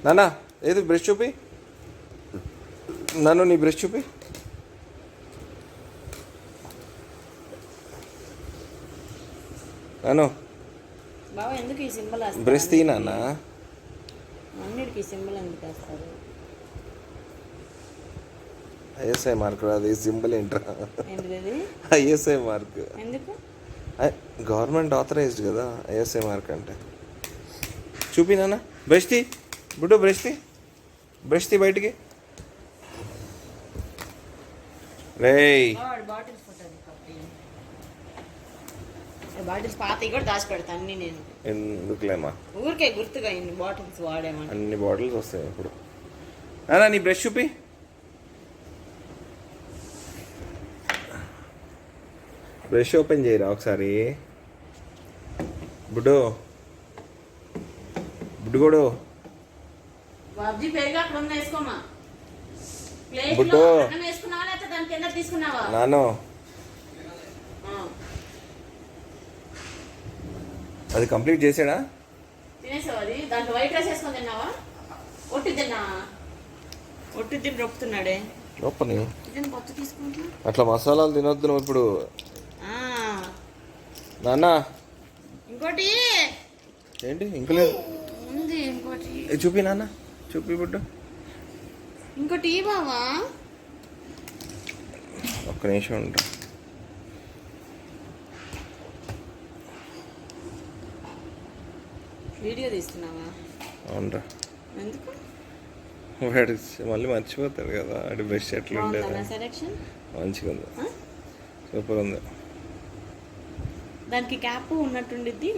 నాన్న ఏది బ్రష్ చూపి, నన్ను నీ బ్రష్ చూపి. నాను బాబా ఎందుకు ఈ సింబల్ వేస్తారు? బ్రష్ తీ నాన్న. అన్నిటికీ ఈ సింబల్ ఎందుకు వేస్తారు? ఐఎస్ఐ మార్క్ రాదు, ఈ సింబల్ ఏంట్రా? ఏంటిది? ఐఎస్ఐ మార్క్ ఎందుకు? గవర్నమెంట్ ఆథరైజ్డ్ కదా ఐఎస్ఐ మార్క్ అంటే. చూపి నాన్న, బ్రష్ తీ బుడ్డు, బ్రష్ తీ బయటికి. రేయ్ బాటిల్స్ బాటిల్స్ పాతవి కూడా దాచి పెడతా అన్ని నేను. ఎందుకులేమా, ఊరికే గుర్తుగా ఇన్ని బాటిల్స్ వాడేమని. అన్ని బాటిల్స్ వస్తాయి ఇప్పుడు. నాన్న నీ బ్రష్ చూపి. బ్రష్ ఓపెన్ చేయరా ఒకసారి. బుడ్డు కూడా బాబ్జీ పెరిగి అక్కడ ఉన్న వేసుకోమా. బుడ్డు వేసుకున్నావా లేకపోతే దాని కింద తీసుకున్నావా? నాను అది కంప్లీట్ చేసాడా? తినేసావు అది? దాంట్లో వైట్ రైస్ వేసుకొని తిన్నావా? ఒట్టి తిన్నావా? ఒట్టి తిని రొప్పుతున్నాడే లోపని. ఇదేం పొత్తు తీసుకుంటున్నా? అట్లా మసాలాలు తినొద్దు నువ్వు ఇప్పుడు. నాన్న ఇంకోటి ఏంటి ఇంకా లేదు ఉంది. ఇంకోటి చూపి నాన్న, చూపి బుడ్డు. ఇంకోటి బావా ఒక్క నిమిషం ఉంటా. వీడియో తీస్తున్నావా? అవునరా, ఎందుకు? వాడు మళ్ళీ మర్చిపోతాడు కదా, వాడి బ్రష్ ఎట్లా ఉండేది. సెలెక్షన్ మంచిగా ఉంది, సూపర్ ఉంది. దానికి క్యాప్ ఉన్నట్టుండిద్ది,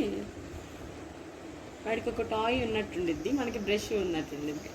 వాడికి ఒక టాయ్ ఉన్నట్టుండిద్ది, మనకి బ్రష్ ఉన్నట్టుండిద్ది.